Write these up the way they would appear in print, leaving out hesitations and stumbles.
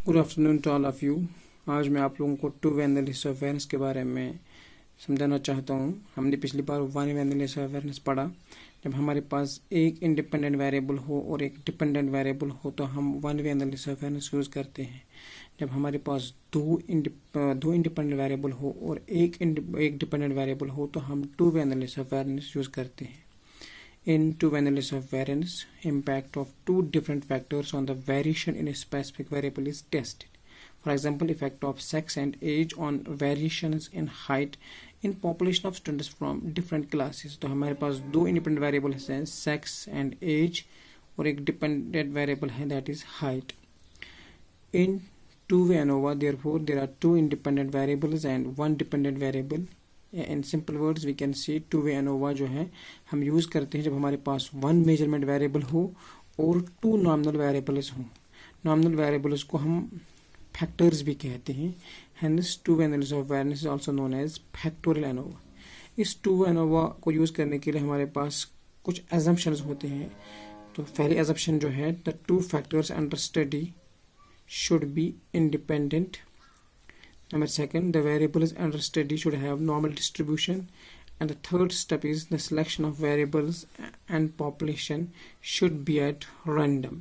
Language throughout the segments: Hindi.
Good afternoon to all of you. आज मैं आप लोगों को two way analysis of variance के बारे में समझाना चाहता हूँ। हमने पिछली बार one way analysis of variance पढ़ा। जब हमारे पास एक इंडिपेंडेंट वेरिएबल हो और एक डिपेंडेंट वेरिएबल हो तो हम one way analysis of variance use करते हैं। जब हमारे पास दो इंडिपेंडेंट वेरिएबल हो और एक डिपेंडेंट वेरिएबल हो तो हम to way analysis of variance use करते हैं। In two-way analysis of variance, impact of two different factors on the variation in a specific variable is tested. For example, effect of sex and age on variations in height in population of students from different classes. तो हमारे पास दो independent variables हैं, sex and age, और एक dependent variable है, that is height. In two-way ANOVA, therefore, there are two independent variables and one dependent variable. In simple words we can see two way ANOVA जो है हम यूज़ करते हैं जब हमारे पास वन मेजरमेंट वेरिएबल हो और टू नॉमिनल वेरिएबल्स हों। नॉमिनल वेरिएबल्स को हम फैक्टर्स भी कहते हैं। Hence two way analysis of variance is also known as factorial ANOVA. इस टू वे एनोवा को यूज़ करने के लिए हमारे पास कुछ एजम्पशंस होते हैं। तो पहली एजम्पशन जो है, the two factors under study should be independent. Number second, the variables under study should have normal distribution. And the third step is the selection of variables and population should be at random.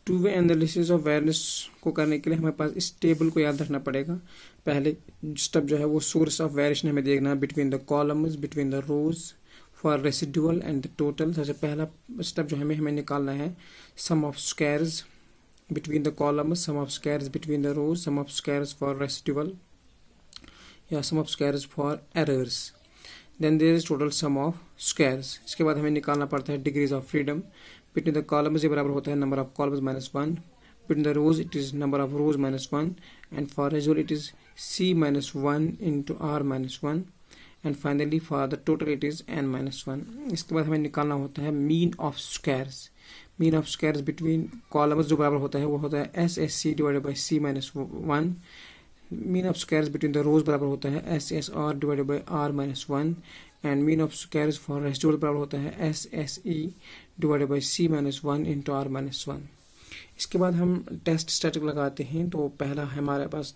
Two-way analysis of variance को करने के लिए हमारे पास इस टेबल को याद रखना पड़ेगा। पहले स्टेप जो है वो सोर्स ऑफ वेरिएशन हमें देखना है between the columns, between the rows, for residual and the total. सबसे पहला स्टेप जो हमें निकालना है sum of squares between the columns, sum of squares between the rows, sum of squares for residual, sum of squares for errors. Then there is total sum of squares. इसके बाद हमें निकालना पड़ता है degrees of freedom. Between the columns ये बराबर होता है number of columns minus 1. Between the rows it is number of rows minus 1. And for residual it is c minus 1 into r minus 1. And finally for the total it is n minus 1. इसके बाद हमें निकालना होता है mean of squares. Mean of squares between columns जो बराबर होता है वो होता है S S C divided by C minus 1. Mean of squares between the rows बराबर होता है S S R divided by R minus 1. And mean of squares for residual बराबर होता है S S E divided by C minus 1 into R minus 1. इसके बाद हम टेस्ट स्टैटिक लगाते हैं। तो पहला हमारे पास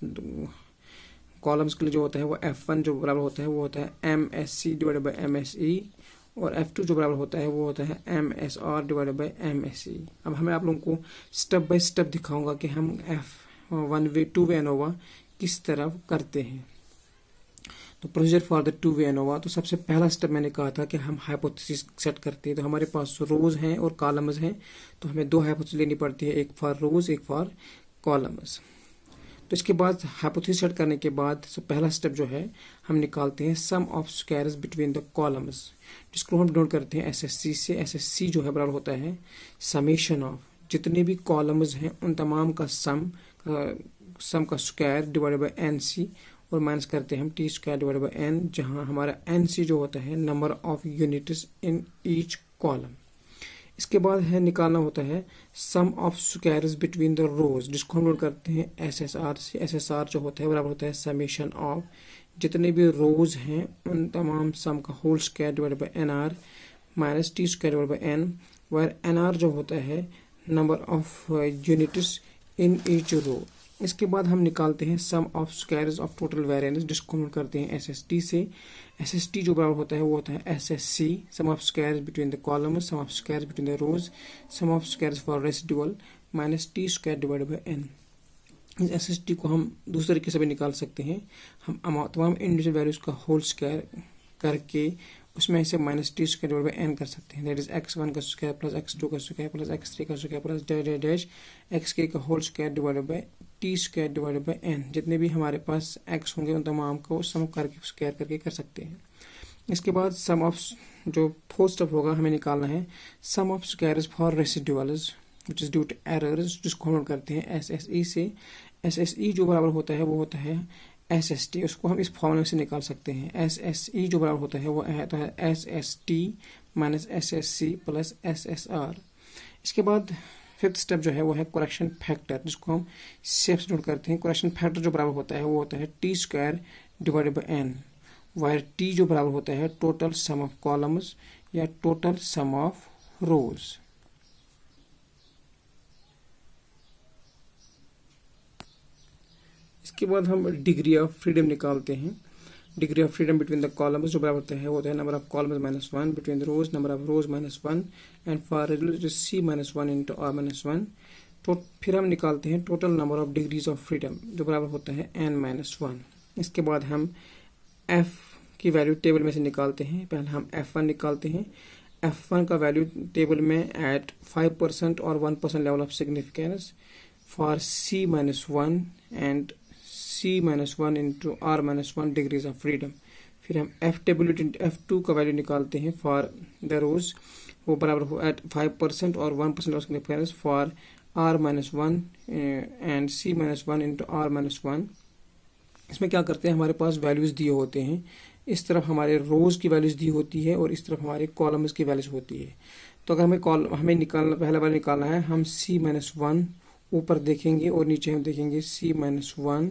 कॉलम्स के लिए जो होता है वो F1 जो बराबर होता है वो होता है M S C divided by M S E, और F2 जो बराबर होता है वो होता है M S R divided by M S E. अब हमें आप लोगों को स्टेप बाय स्टेप दिखाऊंगा कि हम one way to way ANOVA किस तरह करते हैं। तो procedure for the two way ANOVA, तो सबसे पहला स्टेप मैंने कहा था कि हम हाइपोथेसिस सेट करते हैं। तो हमारे पास रोज हैं और कॉलम्स हैं, तो हमें दो हाइपोथेसिस लेनी पड़ती है, एक फॉर रोज एक फॉर कॉलम्स। तो इसके बाद हाइपोथेसिस सेट करने के बाद पहला स्टेप जो है हम निकालते हैं sum of squares between the columns, जिसको हम डिनोट करते हैं एसएससी से। एसएससी जो है बराबर होता है समेशन ऑफ जितने भी कॉलम्स हैं उन तमाम का सम का स्क्वायर डिवाइडेड बाय एनसी, और माइनस करते हैं हम T square divided by N, जहां हमारा एनसी जो होता है number of units in each column. इसके बाद है निकालना होता है sum of squares between the rows, जिसको हम नोट करते हैं एसएसआर से। एसएसआर जो होता है बराबर होता है समेशन ऑफ जितने भी रोज हैं उन तमाम सम का whole square divided by NR minus T square divided by N, where NR जो होता है number of units in each row. इसके बाद हम निकालते हैं sum of squares of total variance, जिसको हम करते हैं एसएसटी से। एसएसटी जो बराबर होता है वो होता है SSC sum of squares between the columns, sum of squares between the rows, sum of squares for residual minus T square divided by N. इस एसएसटी को हम दूसरे तरीके से भी निकाल सकते हैं। हम तमाम इंडिविजुअल वैल्यूज का होल स्क्वायर करके उसमें से minus T square divided by N कर सकते हैं। दैट इज x1 का स्क्वायर प्लस x2 का स्क्वायर प्लस x3 का square plus dash dash xk का whole square divided by T square divided by N. जितने भी हमारे पास x होंगे उन तमाम को सम करके स्क्वायर करके कर सकते हैं। इसके बाद सम ऑफ जो फोर्थ स्टेप होगा हमें निकालना है sum of squares for residuals which is due to errors, जिसको हम करते हैं एसएसई से। एसएसई जो बराबर होता है वो होता है एसएसटी, उसको हम इस फॉर्मूले से निकाल सकते हैं। एसएसई जो बराबर होता है वो होता है SST minus SSC plus SSR. इसके बाद फिफ्थ स्टेप जो है वो है करेक्शन फैक्टर, जिसको हम सेफ से नोट करते हैं। करेक्शन फैक्टर जो बराबर होता है वो होता है T square divided by N, where T जो बराबर होता है टोटल सम ऑफ कॉलम्स या टोटल सम ऑफ रोज। इसके बाद हम डिग्री ऑफ फ्रीडम निकालते हैं। Degree of freedom between the columns जो बराबर होता है number of columns minus 1, between the rows number of rows minus 1, and for related C minus 1 into R minus 1। तो फिर हम निकालते हैं total number of degrees of freedom जो बराबर होता है n माइनस 1। इसके बाद हम f की वैल्यू टेबल में से निकालते हैं। पहले हम f1 निकालते हैं। f1 का वैल्यू टेबल में एट 5% और 1% level of significance for c minus 1 and c minus 1 into r minus 1 degrees of freedom. फिर हम f2 का वैल्यू निकालते हैं फॉर द रोज, वो बराबर हो एट 5% और 1% of significance for r minus 1 and c minus 1 into r minus 1। इसमें क्या करते हैं, हमारे पास वैल्यूज दिए होते हैं। इस तरफ हमारे रोज की वैल्यूज दी होती है और इस तरफ हमारे कॉलम्स की वैल्यूज होती है। तो अगर हमें निकालना, पहला वाला निकालना है, हम c माइनस 1 ऊपर देखेंगे और नीचे हम देखेंगे c माइनस 1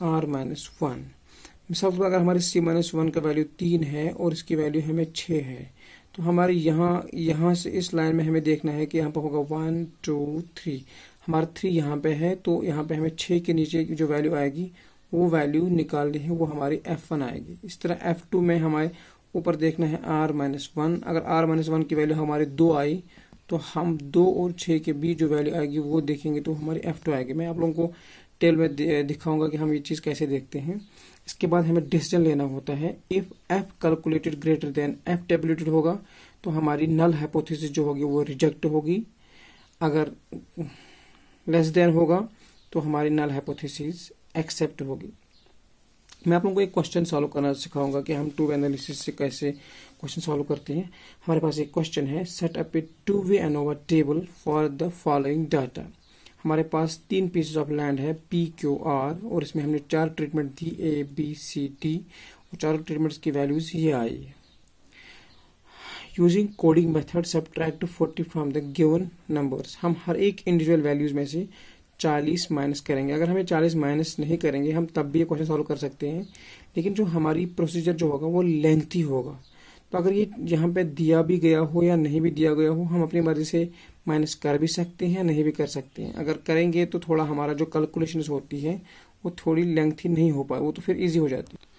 r माइनस 1। सबसे अगर हमारे c माइनस 1 का वैल्यू 3 है और इसकी वैल्यू हमें 6 है, तो हमारे यहाँ से इस लाइन में हमें देखना है कि यहाँ पर होगा 1 2 3। हमारा 3 यहाँ पे है, तो यहाँ पे हमें 6 के नीचे की जो वैल्यू आएगी वो वैल्यू निकालनी है, वो हमारी f1 आएगी। इस तरह f2 में हमारे ऊपर देखना है r माइनस 1। अगर r माइनस 1 की वैल्यू हमारी 2 आई, तो हम 2 और 6 के बीच जो वैल्यू आएगी वो देखेंगे, तो हमारी f2 आएगी। मैं आप लोगों को टेल में दिखाऊंगा कि हम ये चीज़ कैसे देखते हैं। इसके बाद हमें डिसीजन लेना होता है। If f calculated greater than f tabulated होगा तो हमारी नल हाइपोथेसिस जो होगी वो रिजेक्ट होगी। अगर लेस देन होगा तो हमारी नल हाइपोथेसिस एक्सेप्ट होगी। मैं आप लोगों को एक क्वेश्चन सॉल्व करना सिखाऊंगा कि हम टू वे एनालिसिस से कैसे क्वेश्चन सॉल्व करते हैं। हमारे पास एक क्वेश्चन है, set up A to way ANOVA table for the following data. हमारे पास 3 पीसेस ऑफ लैंड है P Q R और इसमें हमने 4 treatment the A B C D और चारों ट्रीटमेंट्स की वैल्यूज ये आई है। Using coding method subtract 40 from the given numbers. हम हर एक इंडिविजुअल वैल्यूज में से 40 माइनस करेंगे। अगर हमें 40 माइनस नहीं करेंगे हम तब भी ये क्वेश्चन सॉल्व कर सकते हैं, लेकिन जो हमारी प्रोसीजर जो होगा वो लेंथी होगा। तो अगर ये यहाँ पे दिया भी गया हो या नहीं भी दिया गया हो, हम अपनी मर्जी से माइनस कर भी सकते हैं, नहीं भी कर सकते हैं। अगर करेंगे तो थोड़ा हमारा जो कैलकुलेशंस होती है वो थोड़ी लेंथी नहीं हो पाए, वो तो फिर ईजी हो जाती है।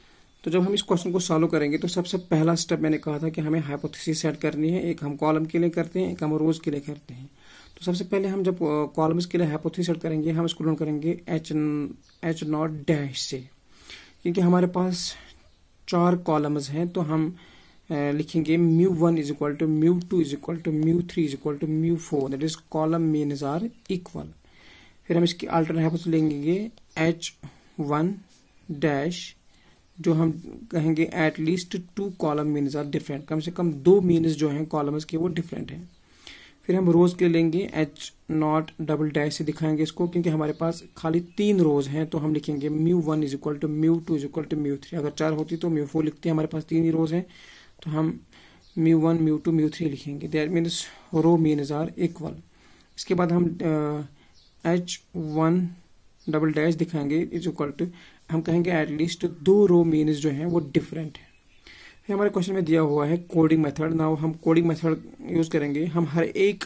तो जब हम इस क्वेश्चन को सॉल्व करेंगे तो सबसे पहला स्टेप मैंने कहा था कि हमें हाइपोथेसिस सेट करनी है। एक हम कॉलम के लिए करते हैं, एक हम रोज के लिए करते हैं। तो सबसे पहले हम जब कॉलम्स के लिए हाइपोथेसिस सेट करेंगे, हम इसको ढूंढ करेंगे एच नॉट डैश से, क्योंकि हमारे पास 4 कॉलम्स हैं। तो हम लिखेंगे μ1 is equal to μ2 is equal to μ3 is equal to μ4, that is column means are equal. फिर हम इसकी अल्टरनेट हाइपोथेसिस लेंगे H1 डैश, जो हम कहेंगे at least 2 column means are different, कम से कम 2 मीन्स जो हैं कॉलम्स के वो डिफरेंट हैं। फिर हम रोज के लेंगे H0 डबल डैश से दिखाएंगे इसको, क्योंकि हमारे पास खाली 3 रोज हैं। तो हम लिखेंगे μ1 is equal to μ2 is equal to μ3। अगर 4 होती तो μ4 लिखते हैं, हमारे पास 3 ही रोज हैं, तो हम μ1 μ2 μ3 लिखेंगे। That means row means are equal. इसके बाद हम H1 डबल डैश दिखाएंगे इज इक्वल टू, हम कहेंगे एटलीस्ट 2 रो मीन्स जो हैं वो डिफरेंट है। फिर हमारे क्वेश्चन में दिया हुआ है कोडिंग मेथड। नाउ हम कोडिंग मेथड यूज करेंगे। हम हर एक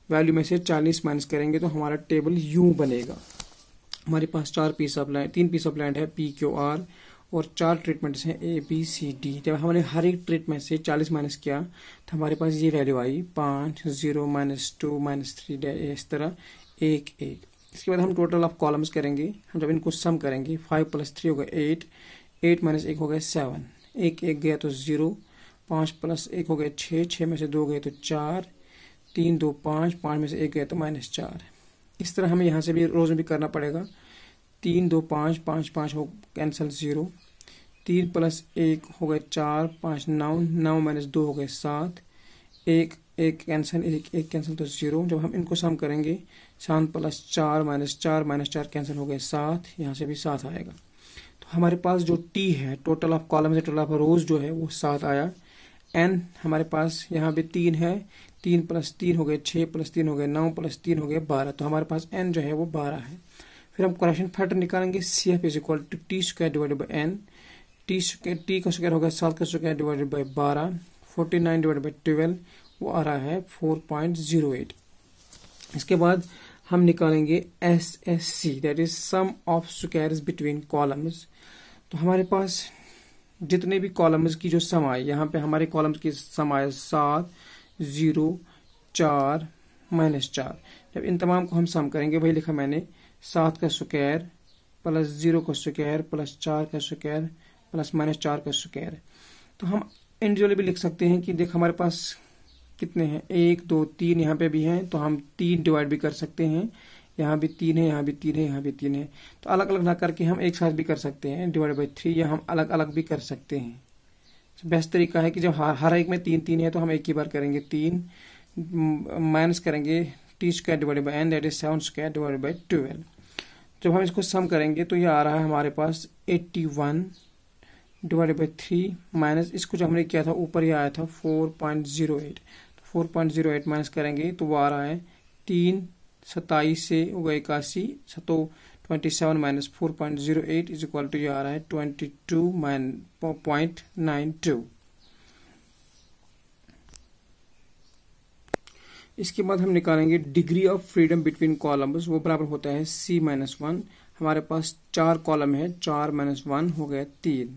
वैल्यू में से 40 माइनस करेंगे तो हमारा टेबल यूं बनेगा। हमारे पास 3 पीस ऑफ लैंड है P Q R और 4 ट्रीटमेंट्स हैं A B C D। जब हमने हर एक ट्रीटमेंट से 40 माइनस किया तो हमारे पास ये वैल्यू आई 5 0 -2 -3 इस तरह 1 1। इसके बाद हम टोटल ऑफ कॉलम्स करेंगे। हम जब इनको सम करेंगे 5 + 3 हो गया 8, 8 - 1 हो गया 7, 1 1 गया तो 0, 5 + 1 हो गया 6, 6 में से 2 गए तो 4, 3 2 5, 5 में से 1 गया तो -4। इस तरह हमें यहाँ से भी रोज में भी करना पड़ेगा। 3 2 5 5 5 हो कैंसिल 0, 3 + 1 हो गए 4, 5 9, 9 - 2 हो गए 7, 1 1 कैंसिल 1 1 कैंसिल तो 0। जब हम इनको सम करेंगे 7 + 4 -4 -4 कैंसिल हो गए 7, यहाँ से भी 7 आएगा। तो हमारे पास जो T है टोटल ऑफ कॉलम से टोटल ऑफ रोज जो है वो 7 आया। N हमारे पास यहाँ पे 3 है, 3 + 3 हो गए 6 + 3 हो गए 9 + 3 हो गए 12। तो हमारे पास N जो है वो 12 है। फिर हम करेक्शन फैक्टर निकालेंगे CF is equal to T² divided by N। T का स्क्वायर हो गया 7 का square divided by 12, 49 divided by 12 वो आ रहा है 4.08। इसके बाद हम निकालेंगे SSC, that is sum of squares between columns. तो हमारे पास जितने भी कॉलम्स की जो सम आए, यहाँ पे हमारे कॉलम्स की सम आए 7, 0, 4, -4। जब इन तमाम को हम सम करेंगे, वही लिखा मैंने, 7 का स्क्वायर प्लस 0 का स्क्वायर प्लस 4 का स्क्वायर प्लस -4 का स्क्वायर। तो हम इंडिविजुअली भी लिख सकते हैं कि देख हमारे पास कितने हैं, 1, 2, 3 यहाँ पे भी हैं, तो हम 3 डिवाइड भी कर सकते हैं। यहाँ भी 3 है, यहाँ भी 3 है, यहाँ भी 3 है। तो अलग अलग ना करके हम एक साथ भी कर सकते हैं डिवाइड बाई 3, या हम अलग अलग भी कर सकते हैं। तो बेस्ट तरीका है कि जब हर एक में 3 है तो हम एक ही बार करेंगे 3, माइनस करेंगे t² divide by n, that is 7² divide by 12। जब हम इसको सम करेंगे तो ये आ रहा है हमारे पास 81 डिवाइड बाई 3 माइनस इसको जो हमने किया था ऊपर ये आया था 4.08। तो 4.08 माइनस करेंगे तो वो आ रहा है 3, 27 से होगा 81, तो 27 माइनस 4.08 इज इक्वल टू ये आ रहा है 22.92। इसके बाद हम निकालेंगे degree of freedom between columns, वो बराबर होता है C-1। हमारे पास 4 कॉलम है, 4 - 1 हो गया 3।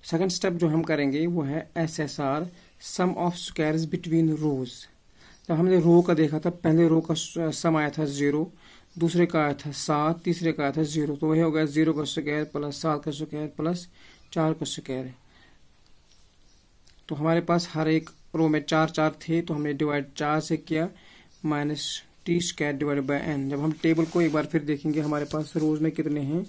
सेकंड स्टेप जो हम करेंगे वो है SSR, sum of squares between rows. जब हमने रो का देखा था, पहले रो का सम आया था 0, दूसरे का आया था 7, तीसरे का आया था 0, तो वही हो गया 0 का स्क्वायर प्लस 7 का स्क्वायर प्लस 4 का स्क्वायर। तो हमारे पास हर एक रो में 4 थे, तो हमने डिवाइड 4 से किया, minus t² divide by n। जब हम टेबल को एक बार फिर देखेंगे, हमारे पास रोज में कितने हैं,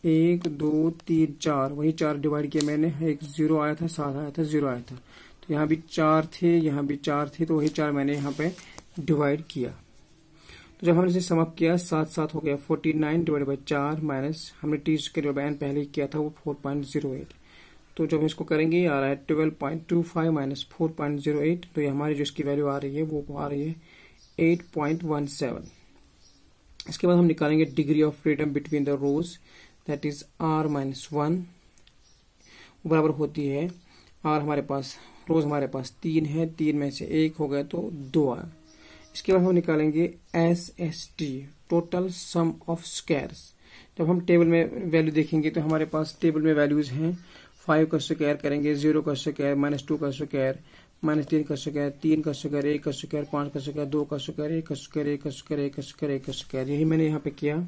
1, 2, 3, 4, वही 4 डिवाइड किया मैंने, एक 0 आया था, 7 आया था, 0 आया था। तो यहाँ भी 4 थे, यहाँ भी 4 थे, तो वही 4 मैंने यहाँ पे डिवाइड किया। तो जब हमने इसे समाप्त किया, 7 हो गया 49 डिवाइड बाई 4 माइनस हमने t² डिवाइड बाई n पहले ही किया था, वो 4.08। तो जब हम इसको करेंगे ये आ रहा है 12.25 माइनस 4.08, तो ये हमारी जो इसकी वैल्यू आ रही है वो आ रही है 8.17। इसके बाद हम निकालेंगे degree of freedom between the rows, that is R-1 बराबर होती है R, हमारे पास रोज हमारे पास 3 है, 3 में से 1 हो गया तो 2 आया। इसके बाद हम निकालेंगे SST, total sum of squares. जब हम टेबल में वैल्यू देखेंगे तो हमारे पास टेबल में वैल्यूज हैं, 5 का स्क्वायर करेंगे, 0 का स्क्वायर, -2 का स्क्वायर, -3 का स्क्वायर, 3 का स्क्वायर, 1 का स्क्वायर, 5 का स्क्वायर, 2 का स्क्वायर, 1 का स्क्वायर, 1 का स्क्वायर, 1 का स्क्वायर, 1 का स्क्वायर। यही मैंने यहाँ पे किया,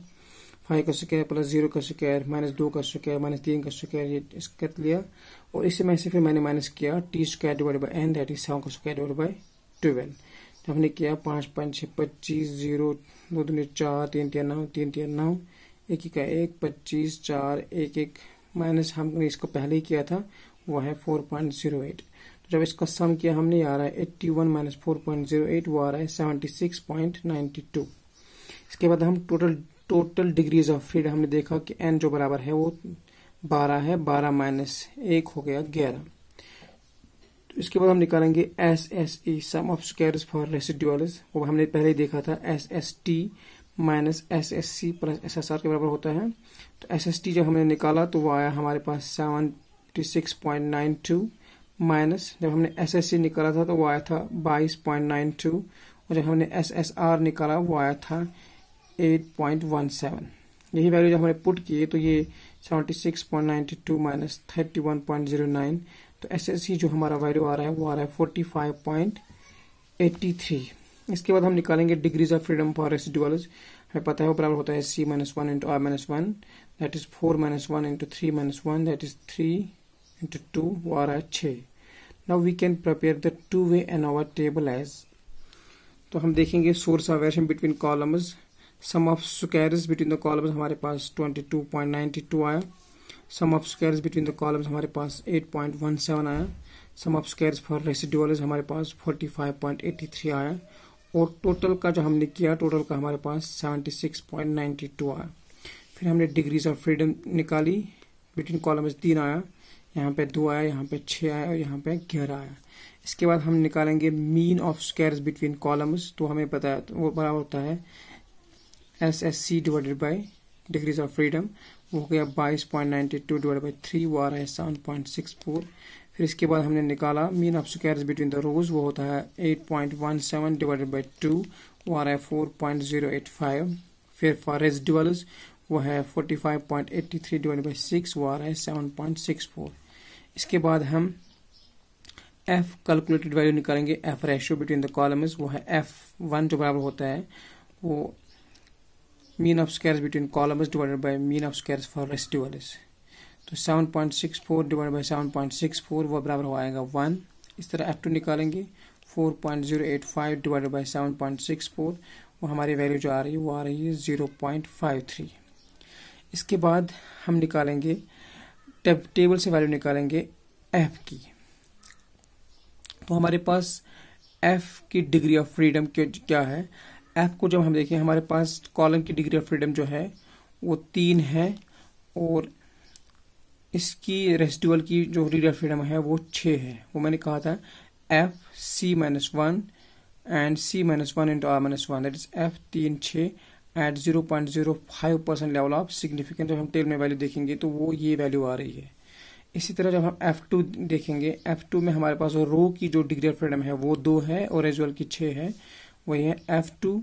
5 का स्क्वायर प्लस 0 का स्क्वायर, -2 का स्क्वायर, -3 का स्क्वायर, ये कर लिया। और इसे में से फिर मैंने माइनस किया t² divide by n, that is 7 का स्क्वायर डिवाइड बाई 12। जब हमने किया 5, 5, 6, 25, 0, 2, 2, 4, 3, 3, 9, 3, 3, 9, 1 का 1, 25, 4, 1, 1 माइनस हमने इसको पहले ही किया था, वो है 4.08। तो जब इसका सम किया हमने, आ रहा है 81 माइनस 4.08, वो आ रहा है 76.92। इसके बाद हम टोटल डिग्रीज ऑफ फ्रीडम हमने देखा कि n जो बराबर है वो 12 है, 12 माइनस 1 हो गया 11। तो इसके बाद हम निकालेंगे SSE, sum of squares for residuals, वो हमने पहले ही देखा था, SST minus SSC plus SSR के बराबर होता है। तो SST जब हमने निकाला तो वो आया हमारे पास 76.92 माइनस जब हमने SSC निकाला था तो वो आया था 22.92, और जब हमने SSR निकाला वो आया था 8.17। यही वैल्यू जब हमने पुट किए तो ये 76.92 माइनस 31.09, तो SSC जो हमारा वैल्यू आ रहा है वो आ रहा है 45.83। इसके बाद हम निकालेंगे degrees of freedom for residuals. हमें पता है वो बराबर होता है C-1 into R-1, that is 4 - 1 into 3 - 1, that is 3 into 2, वो आ रहा है 6। Now we can prepare the two way ANOVA table as. तो हम देखेंगे source of variation between columns, sum of squares between the columns हमारे पास 22.92 आया, sum of squares between the columns हमारे पास 8.17 आया, sum of squares for residuals हमारे पास 45.83 आया, और टोटल का जो हमने किया टोटल का हमारे पास 76.92 आया। फिर हमने डिग्रीज ऑफ फ्रीडम निकाली, बिटवीन कॉलम्स 3 आया, यहाँ पे 2 आया, यहाँ पे 6 आया, और यहाँ पे 11 आया। इसके बाद हम निकालेंगे mean of squares between columns, तो हमें पता है वो बराबर होता है SSC divided by degrees of freedom, वो हो गया 22.92 डिवाइडेड बाई 3, वो आ रहा है 7.64। फिर इसके बाद हमने निकाला mean of squares between the rows, वो होता है 8.17 डिवाइडेड बाई 2, वो आ रहा है 4.085। फिर फॉर रेजिडुअल्स वो है 45.83 डिवाइड बाई 6, वो आ रहा है 7.64। इसके बाद हम एफ कैलकुलेटेड वैल्यू निकालेंगे। F ratio between the columns वो है F1 जो बराबर होता है वो mean of squares between columns divided by mean of squares for residuals. तो 7.64 डिवाइड बाय 7.64 वो बराबर हो आएगा 1। इस तरह F2 निकालेंगे 4.085 डिवाइडेड बाय 7.64, वो हमारी वैल्यू जो आ रही है वो आ रही है 0.53। इसके बाद हम निकालेंगे टेबल से वैल्यू निकालेंगे F की। तो हमारे पास F की डिग्री ऑफ फ्रीडम क्या है। F को जब हम देखें हमारे पास कॉलम की डिग्री ऑफ फ्रीडम जो है वो 3 है और इसकी रेसिडुअल की जो डिग्री ऑफ फ्रीडम है वो 6 है। वो मैंने कहा था F C-1 and C-1 into R-1 that is F 3 6 at 0.05% level of significance. जब हम टेबल में वैल्यू देखेंगे तो वो ये वैल्यू आ रही है। इसी तरह जब हम F2 देखेंगे, F2 में हमारे पास रो की जो डिग्री ऑफ फ्रीडम है वो 2 है और रेजुअल की 6 है। वही है F2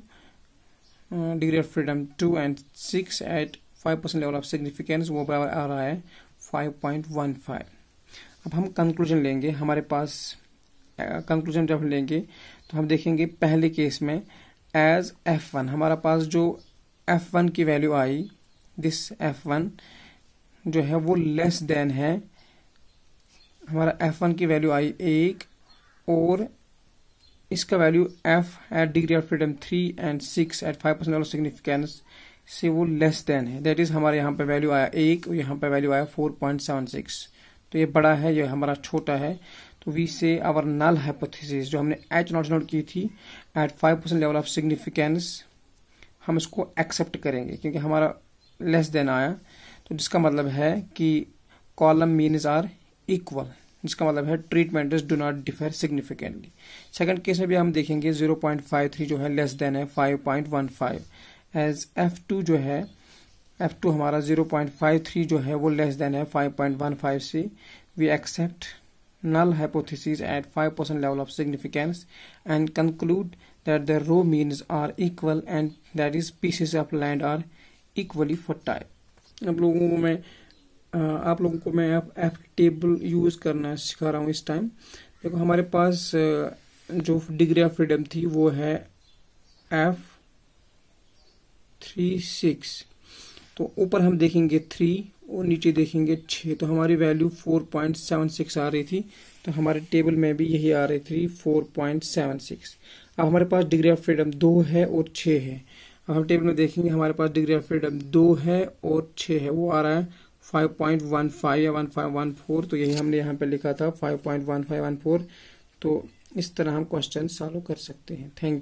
degree of freedom 2 and 6 at 5% level of significance, वो बराबर आ रहा है 5.15। अब हम कंक्लूजन लेंगे। हमारे पास कंक्लूजन जब हम लेंगे तो हम देखेंगे पहले केस में एज F1 हमारा पास जो F1 की वैल्यू आई, दिस F1 जो है वो लेस देन है, हमारा F1 की वैल्यू आई 1 और इसका value F at degree of freedom 3 and 6 at 5% level of significance से वो लेस देन है। दैट इज हमारे यहाँ पे वैल्यू आया 1 और यहाँ पे वैल्यू आया 4.76। तो ये बड़ा है, ये हमारा छोटा है। तो वी से आवर नल हाइपोथेसिस जो हमने H नोट की थी एट 5% लेवल ऑफ सिग्निफिकेंस, हम इसको एक्सेप्ट करेंगे क्योंकि हमारा लेस देन आया। तो जिसका मतलब है कि कॉलम मीन्स आर इक्वल, जिसका मतलब है treatment do not differ significantly. Second case में भी हम देखेंगे 0.53 जो है लेस देन है 5.15। एज F2 जो है, F2 हमारा 0.53 जो है वो लेस देन है 5.15 से। We accept null hypothesis at 5% level of significance and conclude that the row means are equal and that is pieces of land are equally fertile। आप लोगों को मैं F टेबल यूज करना सिखा रहा हूँ इस टाइम। देखो हमारे पास जो डिग्री ऑफ फ्रीडम थी वो है F 3 6, तो ऊपर हम देखेंगे 3 और नीचे देखेंगे 6, तो हमारी वैल्यू 4.76 आ रही थी। तो हमारे टेबल में भी यही आ रही थी 4.76। अब हमारे पास डिग्री ऑफ फ्रीडम 2 है और 6 है। अब हम टेबल में देखेंगे हमारे पास डिग्री ऑफ फ्रीडम 2 है और 6 है, वो आ रहा है 5.15 या 1514। तो यही हमने यहाँ पे लिखा था 5.1514। तो इस तरह हम क्वेश्चन सॉल्व कर सकते हैं। Thank you.